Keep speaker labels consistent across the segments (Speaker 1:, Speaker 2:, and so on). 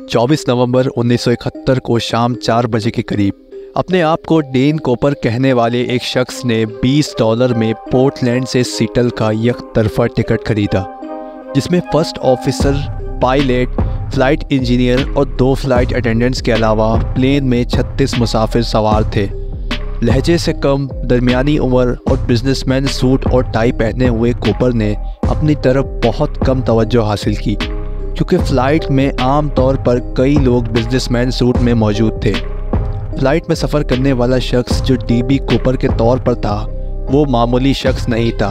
Speaker 1: 24 नवंबर 1971 को शाम 4 बजे के करीब अपने आप को डेन कूपर कहने वाले एक शख्स ने $20 में पोर्टलैंड से सीटल का एक तरफा टिकट खरीदा, जिसमें first officer, pilot, flight engineer और 2 फ्लाइट अटेंडेंट्स के अलावा प्लेन में 36 मुसाफिर सवार थे। लहजे से कम, दरमियानी उम्र और बिजनेसमैन सूट और टाई पहने हुए कूपर ने अपनी तरफ बहुत कम तवज्जो हासिल की, क्योंकि फ़्लाइट में आम तौर पर कई लोग बिजनेसमैन सूट में मौजूद थे। फ़्लाइट में सफ़र करने वाला शख्स जो डीबी कूपर के तौर पर था, वो मामूली शख्स नहीं था।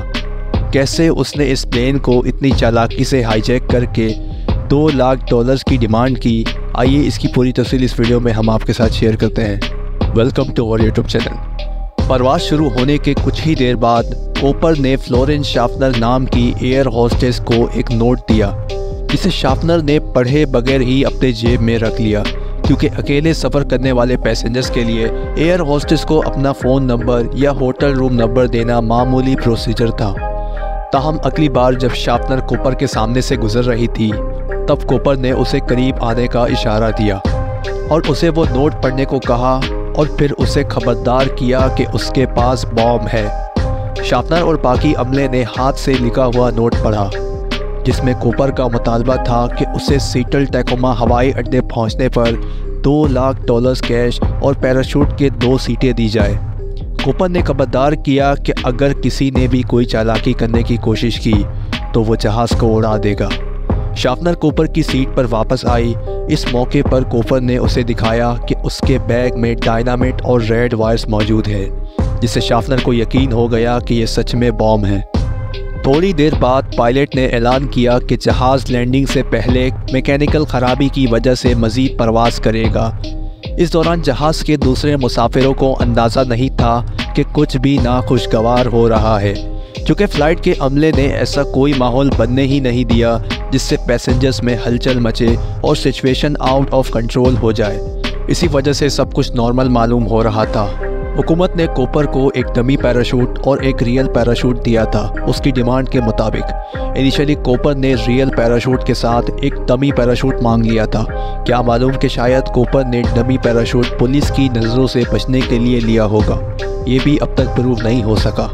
Speaker 1: कैसे उसने इस प्लेन को इतनी चालाकी से हाईजैक करके $2 लाख की डिमांड की, आइए इसकी पूरी तफसील इस वीडियो में हम आपके साथ शेयर करते हैं। Welcome to our YouTube channel. परवाज़ शुरू होने के कुछ ही देर बाद कूपर ने फ्लोरेंस शाफनर नाम की एयर होस्टेस को एक नोट दिया, जिसे शाफनर ने पढ़े बगैर ही अपने जेब में रख लिया, क्योंकि अकेले सफ़र करने वाले पैसेंजर्स के लिए एयर होस्टेस को अपना फ़ोन नंबर या होटल रूम नंबर देना मामूली प्रोसीजर था। ताहम अगली बार जब शाफनर कूपर के सामने से गुजर रही थी, तब कूपर ने उसे करीब आने का इशारा दिया और उसे वो नोट पढ़ने को कहा और फिर उसे खबरदार किया कि उसके पास बॉम्ब है। शाफनर और बाकी अमले ने हाथ से लिखा हुआ नोट पढ़ा, जिसमें कूपर का मुतालबा था कि उसे सीटल टैकोमा हवाई अड्डे पहुंचने पर $2 लाख कैश और पैराशूट के 2 सीटें दी जाए। कूपर ने खबरदार किया कि अगर किसी ने भी कोई चालाकी करने की कोशिश की तो वो जहाज़ को उड़ा देगा। शाफनर कूपर की सीट पर वापस आई। इस मौके पर कूपर ने उसे दिखाया कि उसके बैग में डायनामिट और रेड वायर्स मौजूद है, जिससे शाफनर को यकीन हो गया कि ये सच में बॉम्ब है। थोड़ी देर बाद पायलट ने ऐलान किया कि जहाज़ लैंडिंग से पहले मैकेनिकल ख़राबी की वजह से मज़ीद परवाज़ करेगा। इस दौरान जहाज़ के दूसरे मुसाफिरों को अंदाज़ा नहीं था कि कुछ भी नाखुशगवार हो रहा है, क्योंकि फ़्लाइट के अमले ने ऐसा कोई माहौल बनने ही नहीं दिया जिससे पैसेंजर्स में हलचल मचे और सिचुएशन आउट ऑफ कंट्रोल हो जाए। इसी वजह से सब कुछ नॉर्मल मालूम हो रहा था। हुकूमत ने कूपर को एक डमी पैराशूट और एक रियल पैराशूट दिया था, उसकी डिमांड के मुताबिक। इनिशियली कूपर ने रियल पैराशूट के साथ एक डमी पैराशूट मांग लिया था। क्या मालूम कि शायद कूपर ने डमी पैराशूट पुलिस की नज़रों से बचने के लिए लिया होगा, ये भी अब तक प्रूव नहीं हो सका।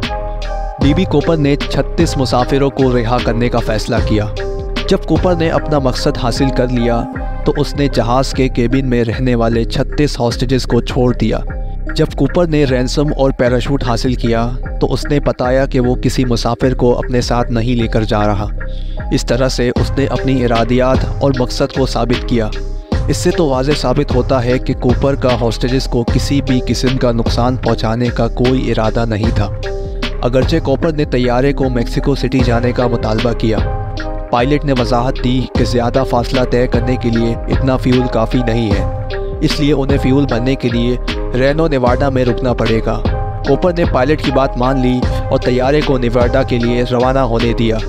Speaker 1: डीबी कूपर ने 36 मुसाफिरों को रिहा करने का फ़ैसला किया। जब कूपर ने अपना मकसद हासिल कर लिया तो उसने जहाज़ के केबिन में रहने वाले 36 हॉस्टेजेस को छोड़ दिया। जब कूपर ने रैंसम और पैराशूट हासिल किया तो उसने बताया कि वो किसी मुसाफिर को अपने साथ नहीं लेकर जा रहा। इस तरह से उसने अपनी इरादियात और मकसद को साबित किया। इससे तो वाज़ेह साबित होता है कि कूपर का हॉस्टेजेस को किसी भी किस्म का नुकसान पहुंचाने का कोई इरादा नहीं था। अगरचे कूपर ने तैयारे को मेक्सिको सिटी जाने का मुतालबा किया। पायलट ने वजाहत दी कि ज़्यादा फासला तय करने के लिए इतना फ्यूल काफ़ी नहीं है, इसलिए उन्हें फ्यूल भरने के लिए रेनो नेवाडा में रुकना पड़ेगा। कूपर ने पायलट की बात मान ली और तैयारे को नेवाडा के लिए रवाना होने दिया।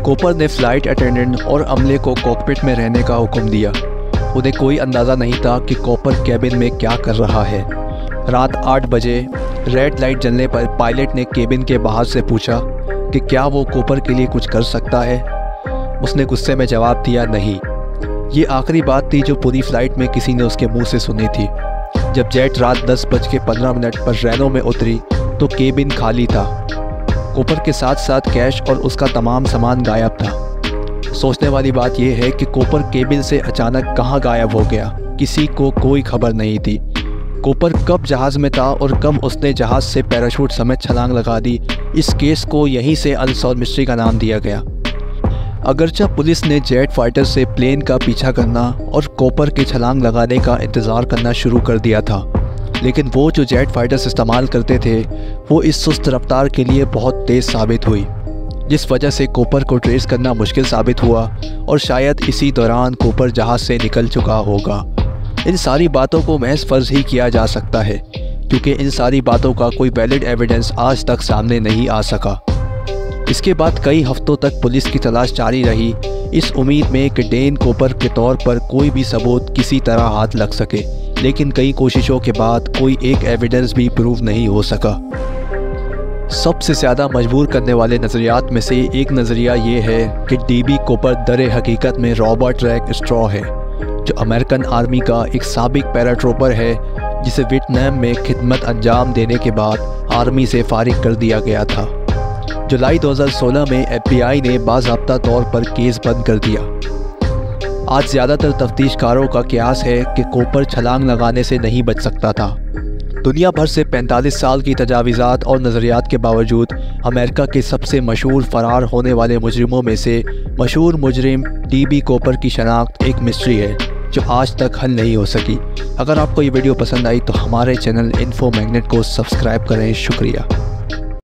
Speaker 1: कूपर ने फ़्लाइट अटेंडेंट और अमले को कॉकपिट में रहने का हुक्म दिया। उन्हें कोई अंदाज़ा नहीं था कि कूपर केबिन में क्या कर रहा है। रात 8 बजे रेड लाइट जलने पर पायलट ने केबिन के बाहर से पूछा कि क्या वो कूपर के लिए कुछ कर सकता है। उसने गुस्से में जवाब दिया, नहीं। ये आखिरी बात थी जो पूरी फ़्लाइट में किसी ने उसके मुंह से सुनी थी। जब जेट रात 10:15 पर रेनो में उतरी तो केबिन खाली था। कूपर के साथ साथ कैश और उसका तमाम सामान गायब था। सोचने वाली बात यह है कि कूपर केबिन से अचानक कहाँ गायब हो गया, किसी को कोई खबर नहीं थी। कूपर कब जहाज़ में था और कब उसने जहाज़ से पैराशूट समेत छलांग लगा दी, इस केस को यहीं से अनसॉल्व मिस्ट्री का नाम दिया गया। अगरचे पुलिस ने जेट फाइटर से प्लेन का पीछा करना और कूपर के छलांग लगाने का इंतज़ार करना शुरू कर दिया था, लेकिन वो जो जेट फाइटर्स इस्तेमाल करते थे वो इस सुस्त रफ्तार के लिए बहुत तेज़ साबित हुई, जिस वजह से कूपर को ट्रेस करना मुश्किल साबित हुआ और शायद इसी दौरान कूपर जहाज़ से निकल चुका होगा। इन सारी बातों को महज फ़र्ज़ ही किया जा सकता है, क्योंकि इन सारी बातों का कोई वैलिड एविडेंस आज तक सामने नहीं आ सका। इसके बाद कई हफ्तों तक पुलिस की तलाश जारी रही, इस उम्मीद में कि डेन कूपर के तौर पर कोई भी सबूत किसी तरह हाथ लग सके, लेकिन कई कोशिशों के बाद कोई एक एविडेंस भी प्रूव नहीं हो सका। सबसे ज़्यादा मजबूर करने वाले नज़रियात में से एक नज़रिया ये है कि डीबी कूपर दर हकीकत में रॉबर्ट रैक स्ट्रॉ है, जो अमेरिकन आर्मी का एक साबिक पैराट्रूपर है जिसे वियतनाम में खिदमत अंजाम देने के बाद आर्मी से फारिग कर दिया गया था। जुलाई 2016 में FBI ने बाज़ाब्ता तौर पर केस बंद कर दिया। आज ज़्यादातर तफ्तीशकारों का कयास है कि कॉपर छलांग लगाने से नहीं बच सकता था। दुनिया भर से 45 साल की तजावीज़ात और नज़रियात के बावजूद अमेरिका के सबसे मशहूर फ़रार होने वाले मुजरिमों में से मशहूर मुजरिम DB कॉपर की शनाख्त एक मिस्ट्री है जो आज तक हल नहीं हो सकी। अगर आपको ये वीडियो पसंद आई तो हमारे चैनल इन्फो मैग्नेट को सब्सक्राइब करें। शुक्रिया।